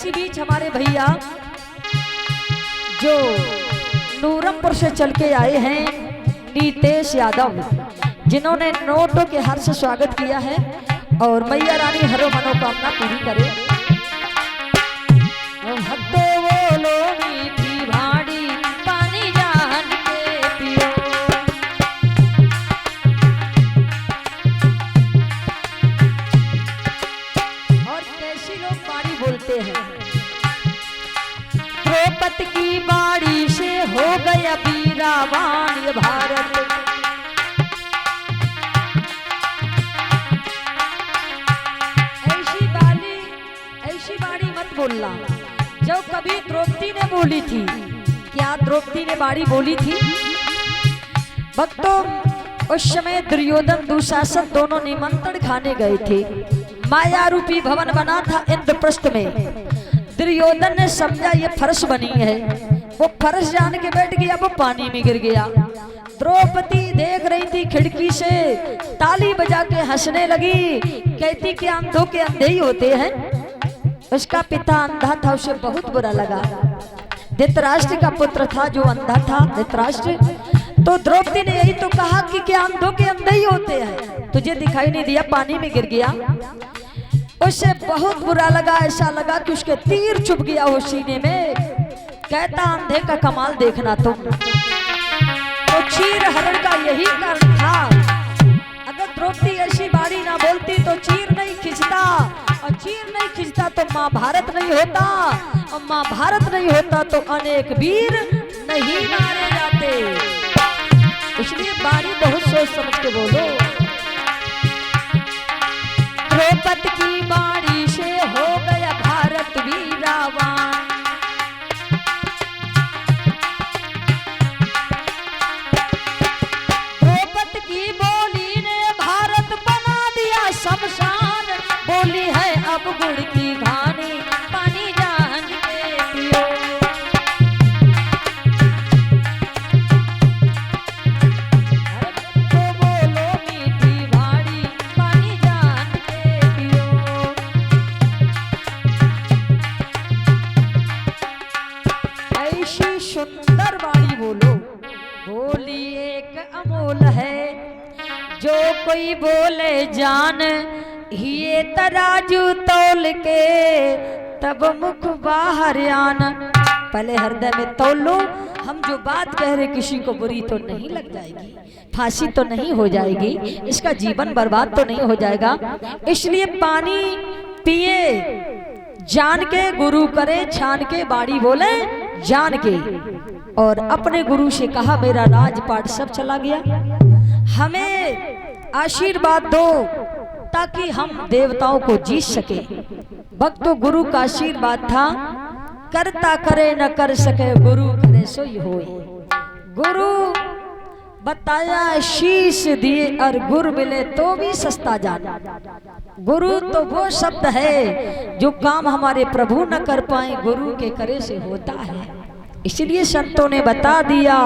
इसी बीच हमारे भैया जो नूरमपुर से चल के आए हैं नीतेश यादव, जिन्होंने नोटों के हार से स्वागत किया है और मैया रानी हर मनोकामना पूरी करे। भक्तो बोलो मीठी भाड़ी पानी जान के पियो। और कैसी लोग बाड़ी बोलते हैं, द्रौपदी की बाड़ी से हो गया वीरावान ये भारत। ऐसी बाड़ी मत बोलना। जो कभी द्रौपदी ने बोली थी, क्या द्रौपदी ने बाड़ी बोली थी? भक्तों, उस समय दुर्योधन दुशासन दोनों निमंत्रण खाने गए थे। माया रूपी भवन बना था इंद्रप्रस्थ में। दुर्योधन ने समझा ये फर्श बनी है, वो फर्श जान के बैठ गया, वो पानी में गिर गया। द्रौपदी देख रही थी खिड़की से, ताली बजा के हंसने लगी, कहती कि अंधों के अंधे ही होते हैं। उसका पिता अंधा था, उसे बहुत बुरा लगा। धृतराष्ट्र का पुत्र था जो अंधा था, धृतराष्ट्र। तो द्रौपदी ने यही तो कहा कि क्या अंधों के अंधे ही होते हैं, तुझे दिखाई नहीं दिया, पानी में गिर गया। उसे बहुत बुरा लगा, ऐसा लगा कि उसके तीर चुभ गया वो सीने में। कहता अंधे का कमाल देखना तुम। तो चीर हरण का यही कारण था। अगर द्रौपदी ऐसी बाड़ी ना बोलती तो चीर नहीं खिंचता, और चीर नहीं खिंचता तो महाभारत नहीं होता, और महाभारत नहीं होता तो अनेक वीर नहीं मारे जाते। इसलिए बाड़ी बहुत सोच समझ के बोलो। द्रौपदी की बाड़ी से हो गया भारत वीरावान। द्रौपदी की बोली ने भारत बना दिया शमशान। बोली है अब गुड़ की घानी पानी जान के पियो। तो बोलो मीठी भाड़ी पानी जान के पियो। ऐसी सुंदर बाड़ी बोलो। बोली एक अमोल है, जो कोई बोले जान, ये तराजू तौल के तब मुख बाहर आना। पहले हृदय में तौल लो, हम जो बात कह रहे किसी को बुरी तो नहीं लग जाएगी, फांसी तो नहीं हो जाएगी, इसका जीवन बर्बाद तो नहीं हो जाएगा। इसलिए पानी पिए जान के, गुरु करे छान के, बाड़ी बोले जान के। और अपने गुरु से कहा मेरा राजपाट सब चला गया, हमें आशीर्वाद दो ताकि हम देवताओं को जीत सके। भक्तों, गुरु का आशीर्वाद था, करता करे न कर सके गुरु करे सोई होए। गुरु बताया शीश दिए और गुरु मिले तो भी सस्ता जाना। गुरु तो वो शब्द है जो काम हमारे प्रभु न कर पाए, गुरु के करे से होता है। इसलिए संतों ने बता दिया,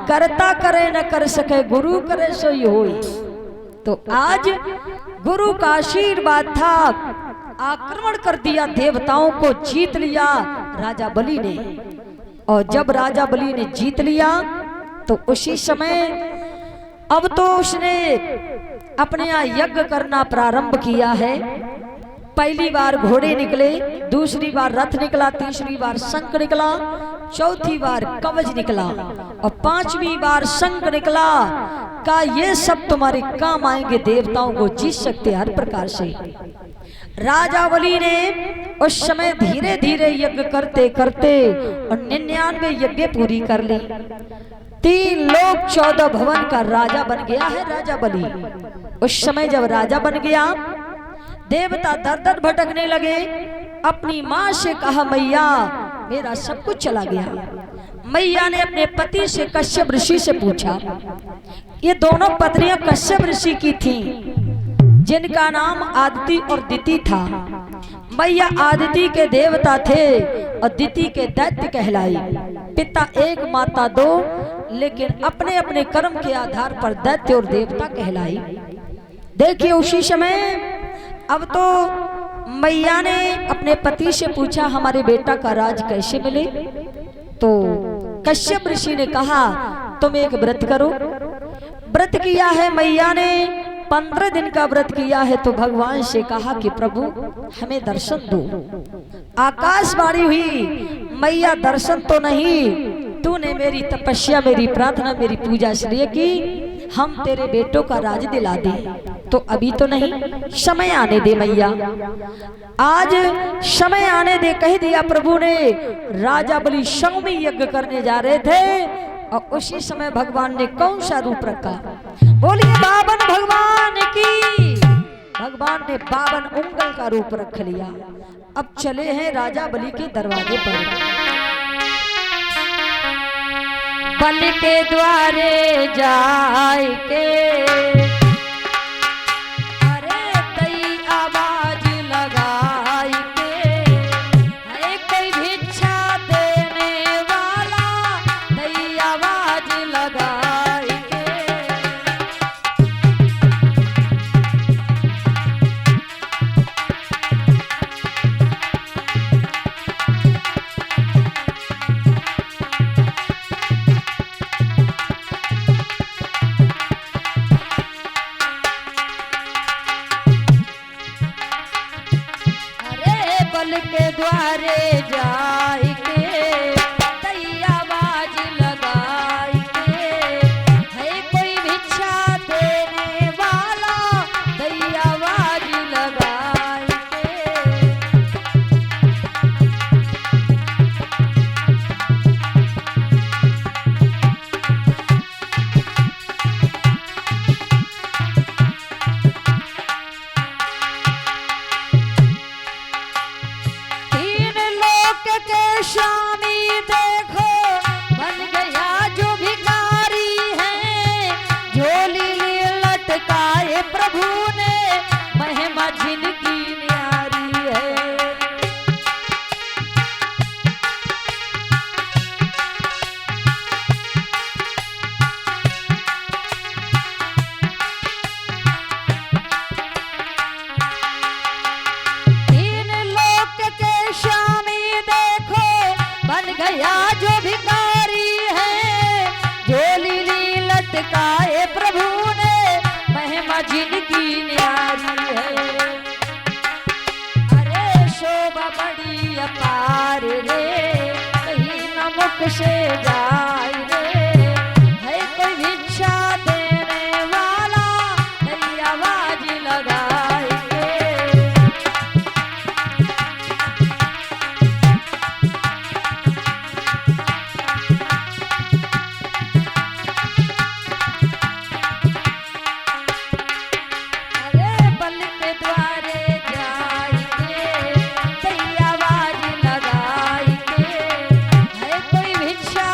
करता करे न कर सके गुरु करे सोई होए। तो आज गुरु का आशीर्वाद था, आक्रमण कर दिया, देवताओं को जीत लिया राजा बलि ने। और जब राजा बलि ने जीत लिया तो उसी समय अब तो उसने अपने यहाँ यज्ञ करना प्रारंभ किया है। पहली बार घोड़े निकले, दूसरी बार रथ निकला, तीसरी बार शंख निकला, चौथी बार कवच निकला और पांचवी बार शंख निकला। का ये सब तुम्हारे काम आएंगे, देवताओं को जीत सकते हर प्रकार से। राजा बलि ने उस समय धीरे धीरे यज्ञ करते करते और 99 यज्ञ पूरी कर ली। 3 लोक 14 भवन का राजा बन गया है राजा बलि। उस समय जब राजा बन गया, देवता दर दर भटकने लगे। अपनी माँ से कहा मैया मेरा सब कुछ चला गया। मैया ने अपने पति से कश्यप ऋषि से पूछा। ये दोनों पत्नियां कश्यप ऋषि की थीं, जिनका नाम आदिति और दिति था। मैया आदिति के देवता थे और दिति के दैत्य कहलाई। पिता एक माता दो, लेकिन अपने अपने कर्म के आधार पर दैत्य और देवता कहलाई। देखिए उसी समय अब तो मैया ने अपने पति से पूछा हमारे बेटा का राज कैसे मिले। तो कश्यप ऋषि ने कहा तुम एक व्रत करो। व्रत किया है मैया ने, 15 दिन का व्रत किया है। तो भगवान से कहा कि प्रभु हमें दर्शन दो। आकाशवाणी हुई मैया दर्शन तो नहीं, तूने मेरी तपस्या, मेरी प्रार्थना, मेरी पूजा इसलिए की हम तेरे बेटों का राज दिला दे। तो अभी तो नहीं, समय आने दे मैया, आज समय आने दे कह दिया प्रभु ने। राजा बलि सौम्य यज्ञ करने जा रहे थे और उसी समय भगवान ने कौन सा रूप रखा? बोलिए बावन भगवान की। भगवान ने 52 उंगल का रूप रख लिया। अब चले हैं राजा बलि के दरवाजे पर। बलि के द्वारे जाए के के द्वारे जाई के दैया आवाज लगाई के, है कोई भिक्षा देने वाला दैया आवाज लगाई स्वामी देखो बन गया जो भिखारी है, झोली लटकाए प्रभु ने महिमा जिनकी न्यारी है। तीन लोक के स्वामी गया जो भिखारी है, झोली लटकाए प्रभु ने महिमा जिनकी न्यारी है। अरे शोभा बड़ी अपार रे, कहीं न मुख से जाए रे, है कोई भिक्षा देने वाला नई आवाज लगाए। भिक्षा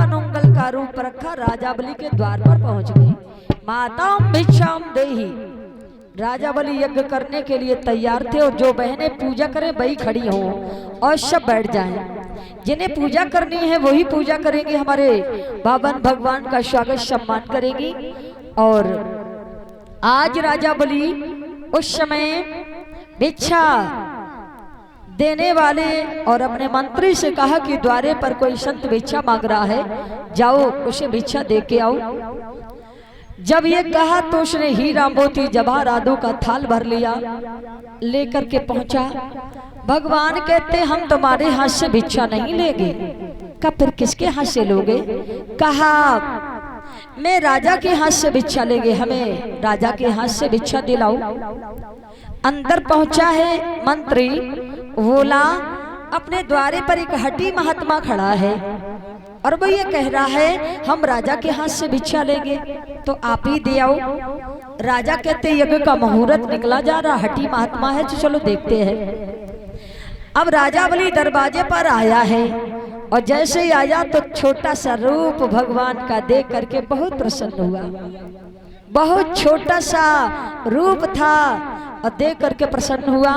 55 उंगल का रूप रखा, राजा बलि के द्वार पर पहुंच गए। माताम भिक्षाम देहि, राजा बलि यज्ञ करने के लिए तैयार थे, और जो बहनें पूजा करें वही खड़ी हों और सब बैठ जाएं। जिन्हें पूजा करनी है वही पूजा करेंगे, हमारे बावन भगवान का स्वागत सम्मान करेंगी। और आज राजा बलि उस समय भिक्षा देने वाले और अपने मंत्री से कहा कि द्वारे पर कोई संत भिक्षा मांग रहा है, जाओ उसे भिक्षा दे के आओ। जब ये कहा तो उसने हीरा मोती जवाहरातों का थाल भर लिया, लेकर के पहुंचा। भगवान कहते हम तुम्हारे हाथ से भिक्षा नहीं लेंगे। कहा फिर किसके हाथ से लोगे? कहा मैं राजा के हाथ से भिक्षा लेंगे, हमें राजा के हाथ से भिक्षा दिलाओ। अंदर पहुंचा है मंत्री, बोला अपने द्वारे पर एक हठी महात्मा खड़ा है और वो ये कह रहा है हम राजा के हाथ से भिक्षा लेंगे, तो आप ही दे आओ। राजा कहते यज्ञ का मुहूर्त निकला जा रहा, हठी महात्मा है तो चलो देखते हैं। अब राजा बलि दरवाजे पर आया है, और जैसे ही आया तो छोटा सा रूप भगवान का देख करके बहुत प्रसन्न हुआ। बहुत छोटा सा रूप था और देख करके प्रसन्न हुआ।